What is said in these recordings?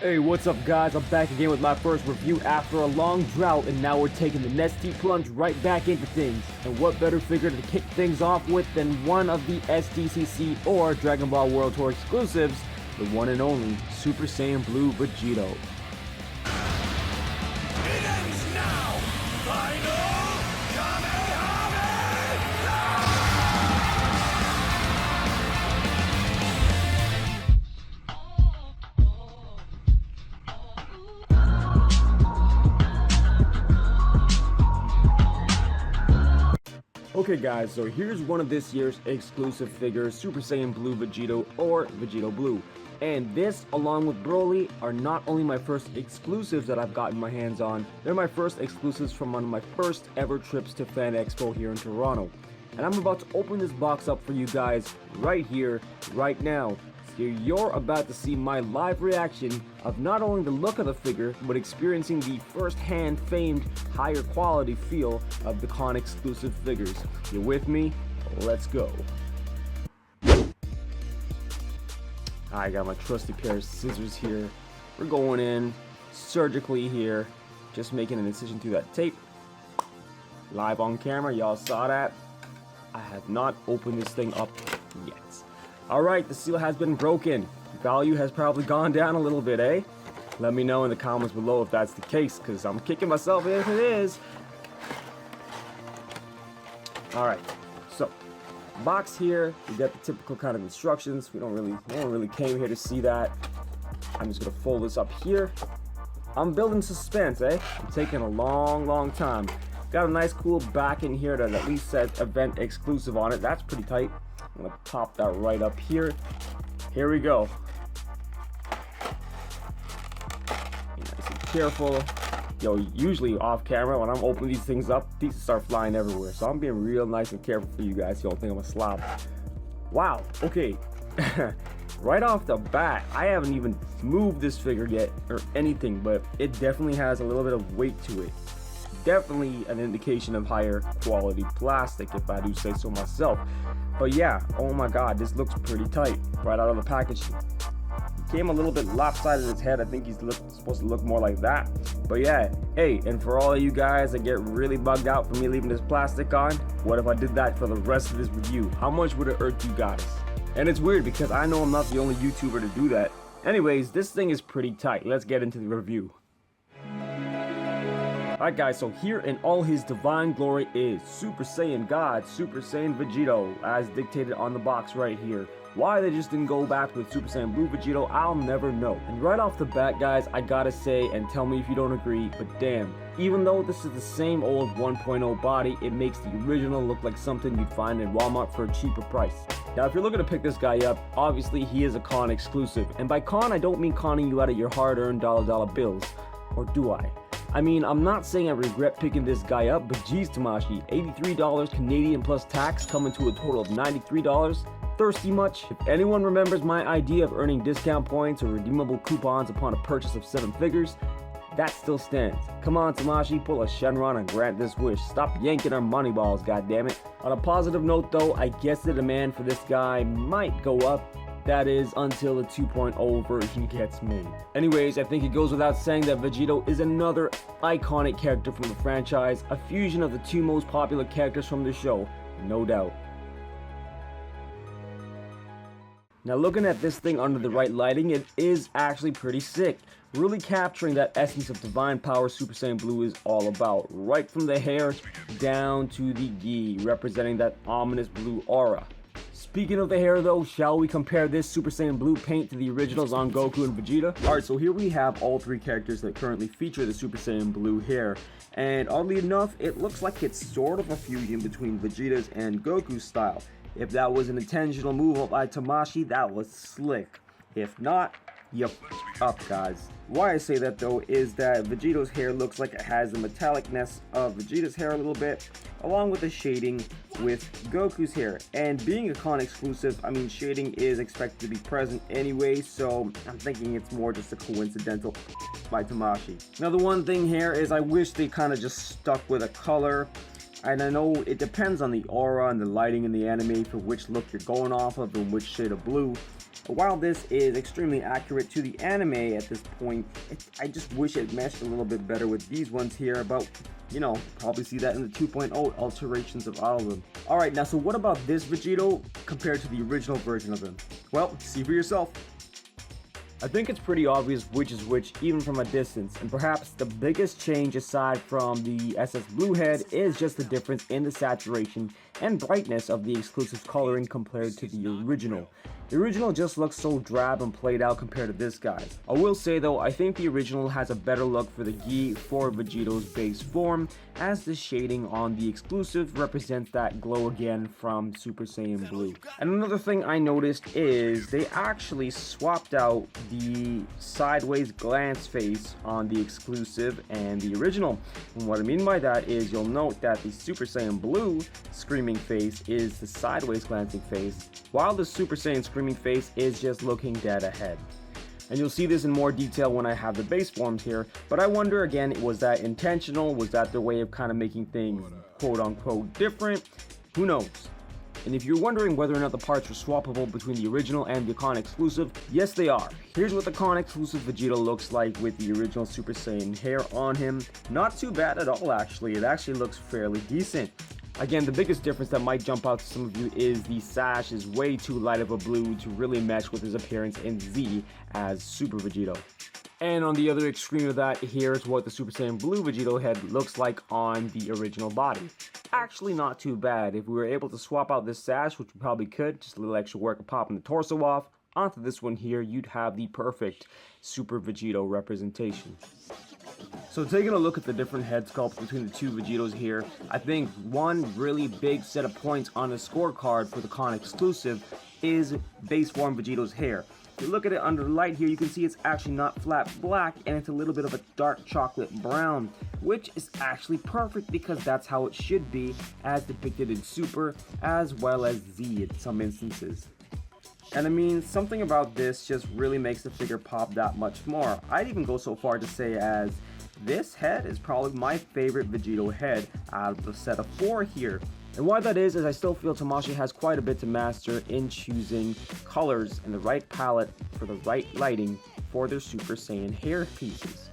Hey, what's up guys? I'm back again with my first review after a long drought, and now we're taking the Nesty plunge right back into things. And what better figure to kick things off with than one of the SDCC or Dragon Ball World Tour exclusives, the one and only Super Saiyan Blue Vegito. It ends now! Final Okay guys, so here's one of this year's exclusive figures, Super Saiyan Blue Vegito or Vegito Blue. And this, along with Broly, are not only my first exclusives that I've gotten my hands on, they're my first exclusives from one of my first ever trips to Fan Expo here in Toronto. And I'm about to open this box up for you guys right here, right now. So you're about to see my live reaction of not only the look of the figure, but experiencing the first-hand famed higher quality feel of the con exclusive figures. You with me? Let's go. I got my trusty pair of scissors here. We're going in surgically here, just making an incision through that tape. Live on camera, y'all saw that. I have not opened this thing up yet. Alright, the seal has been broken. Value has probably gone down a little bit, eh? Let me know in the comments below if that's the case, because I'm kicking myself if it is. Alright, so box here, we got the typical kind of instructions. No one really came here to see that. I'm just gonna fold this up here. I'm building suspense, eh? I'm taking a long time. Got a nice cool back in here that at least says event exclusive on it. That's pretty tight. I'm gonna pop that right up here. Here we go. Be nice and careful. Yo, usually off camera when I'm opening these things up, pieces start flying everywhere. So I'm being real nice and careful for you guys. So you don't think I'm a slob. Wow. Okay. Right off the bat, I haven't even moved this figure yet or anything, but it definitely has a little bit of weight to it. Definitely an indication of higher quality plastic, if I do say so myself. But yeah, oh my god, this looks pretty tight right out of the packaging. He came a little bit lopsided his head. I think he's supposed to look more like that. But yeah, hey, and for all of you guys that get really bugged out for me leaving this plastic on, what if I did that for the rest of this review? How much would it hurt you guys? And it's weird because I know I'm not the only YouTuber to do that. Anyways, this thing is pretty tight. Let's get into the review. Alright guys, so here in all his divine glory is Super Saiyan God, Super Saiyan Vegito, as dictated on the box right here. Why they just didn't go back with Super Saiyan Blue Vegito, I'll never know. And right off the bat guys, I gotta say, and tell me if you don't agree, but damn, even though this is the same old 1.0 body, it makes the original look like something you'd find in Walmart for a cheaper price. Now if you're looking to pick this guy up, obviously he is a con exclusive. And by con, I don't mean conning you out of your hard-earned dollar bills. Or do I? I mean, I'm not saying I regret picking this guy up, but geez Tamashi, $83 Canadian plus tax coming to a total of $93? Thirsty much? If anyone remembers my idea of earning discount points or redeemable coupons upon a purchase of 7 figures, that still stands. Come on Tamashi, pull a Shenron and grant this wish. Stop yanking our money balls, goddammit. On a positive note though, I guess the demand for this guy might go up. That is, until the 2.0 version gets made. Anyways, I think it goes without saying that Vegito is another iconic character from the franchise, a fusion of the 2 most popular characters from the show, no doubt. Now looking at this thing under the right lighting, it is actually pretty sick, really capturing that essence of divine power Super Saiyan Blue is all about, right from the hair down to the gi, representing that ominous blue aura. Speaking of the hair though, shall we compare this Super Saiyan Blue paint to the originals on Goku and Vegeta? Alright, so here we have all 3 characters that currently feature the Super Saiyan Blue hair. And oddly enough, it looks like it's sort of a fusion between Vegeta's and Goku's style. If that was an intentional move by Tamashi, that was slick. If not, you up guys. Why I say that though is that Vegito's hair looks like it has the metallicness of Vegeta's hair a little bit, along with the shading with Goku's hair. And being a con exclusive, I mean shading is expected to be present anyway, so I'm thinking it's more just a coincidental by Tamashi. Now the one thing here is I wish they kind of just stuck with a color. And I know it depends on the aura and the lighting in the anime for which look you're going off of and which shade of blue. While this is extremely accurate to the anime at this point, I just wish it meshed a little bit better with these ones here, but you know, probably see that in the 2.0 alterations of all of them. Alright, now so what about this Vegito compared to the original version of him? Well, see for yourself. I think it's pretty obvious which is which even from a distance, and perhaps the biggest change aside from the SS Blue head is just the difference in the saturation and brightness of the exclusive coloring compared to the original. The original just looks so drab and played out compared to this guy's. I will say though, I think the original has a better look for the gi for Vegito's base form, as the shading on the exclusive represents that glow again from Super Saiyan Blue. And another thing I noticed is they actually swapped out the sideways glance face on the exclusive and the original. And what I mean by that is you'll note that the Super Saiyan Blue screaming face is the sideways glancing face, while the Super Saiyan screaming face is just looking dead ahead. And you'll see this in more detail when I have the base forms here, but I wonder again, was that intentional? Was that their way of kind of making things quote unquote different? Who knows? And if you're wondering whether or not the parts are swappable between the original and the Con exclusive, yes they are. Here's what the Con exclusive Vegito looks like with the original Super Saiyan hair on him. Not too bad at all actually, it actually looks fairly decent. Again, the biggest difference that might jump out to some of you is the sash is way too light of a blue to really mesh with his appearance in Z as Super Vegito. And on the other extreme of that, here's what the Super Saiyan Blue Vegito head looks like on the original body. Actually not too bad. If we were able to swap out this sash, which we probably could, just a little extra work of popping the torso off, onto this one here, you'd have the perfect Super Vegito representation. So taking a look at the different head sculpts between the two Vegitos here, I think one really big set of points on the scorecard for the Con exclusive is base form Vegito's hair. If you look at it under the light here, you can see it's actually not flat black and it's a little bit of a dark chocolate brown, which is actually perfect because that's how it should be as depicted in Super as well as Z in some instances. And I mean, something about this just really makes the figure pop that much more. I'd even go so far to say as this head is probably my favorite Vegito head out of the set of 4 here. And why that is I still feel Tamashii has quite a bit to master in choosing colors and the right palette for the right lighting for their Super Saiyan hair pieces.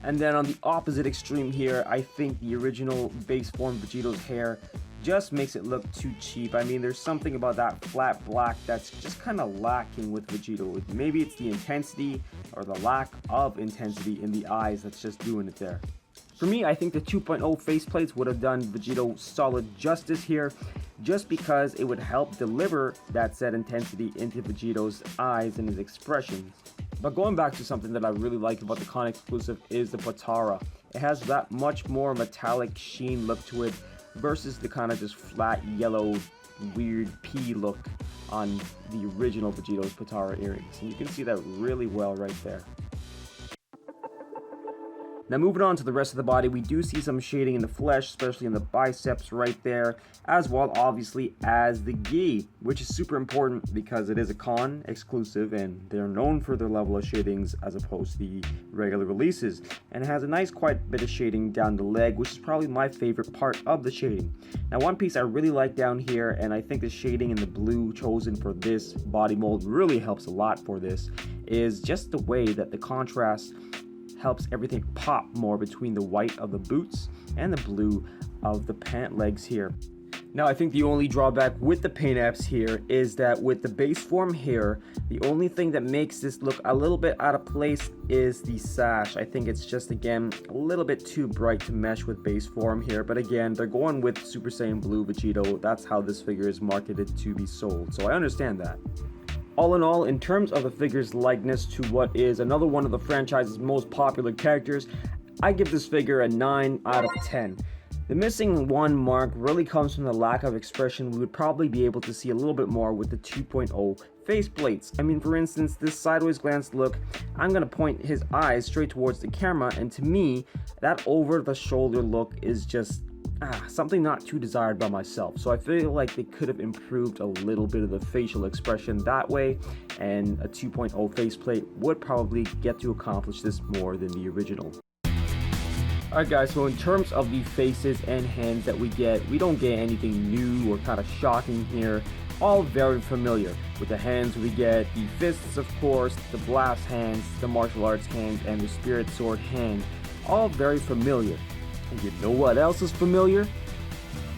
And then on the opposite extreme here, I think the original base form Vegito's hair just makes it look too cheap. I mean, there's something about that flat black that's just kind of lacking with Vegito. Maybe it's the intensity or the lack of intensity in the eyes that's just doing it there. For me, I think the 2.0 faceplates would have done Vegito solid justice here, just because it would help deliver that said intensity into Vegito's eyes and his expressions. But going back to something that I really like about the Con exclusive is the Potara. It has that much more metallic sheen look to it versus the kind of just flat yellow weird pea look on the original Vegito's Potara earrings. And you can see that really well right there. Now moving on to the rest of the body, we do see some shading in the flesh, especially in the biceps right there, as well obviously as the gi, which is super important because it is a Con exclusive and they're known for their level of shadings as opposed to the regular releases. And it has a nice quite bit of shading down the leg, which is probably my favorite part of the shading. Now one piece I really like down here, and I think the shading in the blue chosen for this body mold really helps a lot for this, is just the way that the contrast helps everything pop more between the white of the boots and the blue of the pant legs here. Now I think the only drawback with the paint apps here is that with the base form here, the only thing that makes this look a little bit out of place is the sash. I think it's just again a little bit too bright to mesh with base form here, but again they're going with Super Saiyan Blue Vegito. That's how this figure is marketed to be sold, so I understand that. All in all, in terms of the figure's likeness to what is another one of the franchise's most popular characters, I give this figure a 9 out of 10. The missing one mark really comes from the lack of expression we would probably be able to see a little bit more with the 2.0 faceplates. I mean, for instance, this sideways glance look, I'm going to point his eyes straight towards the camera, and to me, that over the shoulder look is just something not too desired by myself. So I feel like they could have improved a little bit of the facial expression that way, and a 2.0 faceplate would probably get to accomplish this more than the original. Alright guys, so in terms of the faces and hands that we don't get anything new or kind of shocking here. all very familiar. With the hands we get the fists, of course, the blast hands, the martial arts hands, and the spirit sword hand, all very familiar. And you know what else is familiar?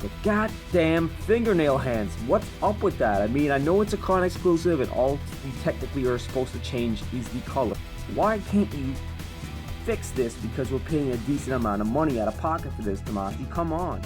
The goddamn fingernail hands. What's up with that? I mean, I know it's a con exclusive and all we technically are supposed to change is the color. Why can't you fix this, because we're paying a decent amount of money out of pocket for this, Tamashii? Come on.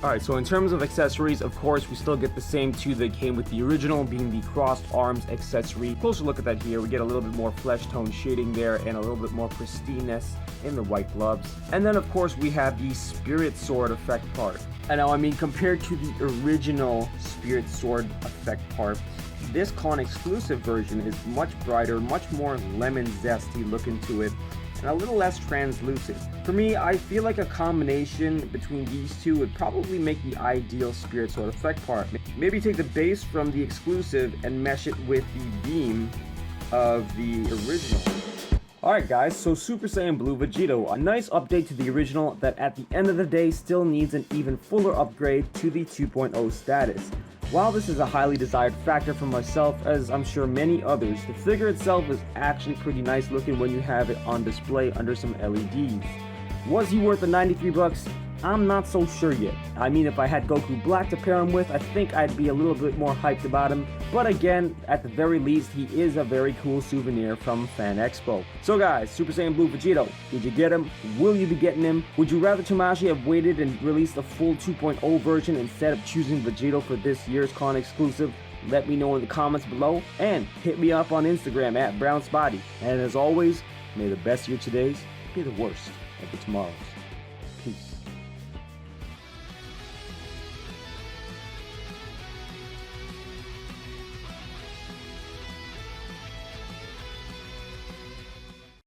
Alright, so in terms of accessories, of course, we still get the same two that came with the original, being the crossed arms accessory. Closer look at that here. We get a little bit more flesh tone shading there and a little bit more pristineness in the white gloves. And then, of course, we have the spirit sword effect part. And now, I mean, compared to the original spirit sword effect part, this con exclusive version is much brighter, much more lemon zesty looking to it, and a little less translucent. For me, I feel like a combination between these two would probably make the ideal spirit sword effect part. Maybe take the base from the exclusive and mesh it with the beam of the original. Alright guys, so Super Saiyan Blue Vegito, a nice update to the original that at the end of the day still needs an even fuller upgrade to the 2.0 status. While this is a highly desired factor for myself, as I'm sure many others, the figure itself is actually pretty nice looking when you have it on display under some LEDs. Was he worth the 93 bucks? I'm not so sure yet. I mean, if I had Goku Black to pair him with, I think I'd be a little bit more hyped about him. But again, at the very least, he is a very cool souvenir from Fan Expo. So guys, Super Saiyan Blue Vegito, did you get him? Will you be getting him? Would you rather Tamashii have waited and released a full 2.0 version instead of choosing Vegito for this year's con exclusive? Let me know in the comments below, and hit me up on Instagram at BrownsBody. And as always, may the best of your todays be the worst of the tomorrows.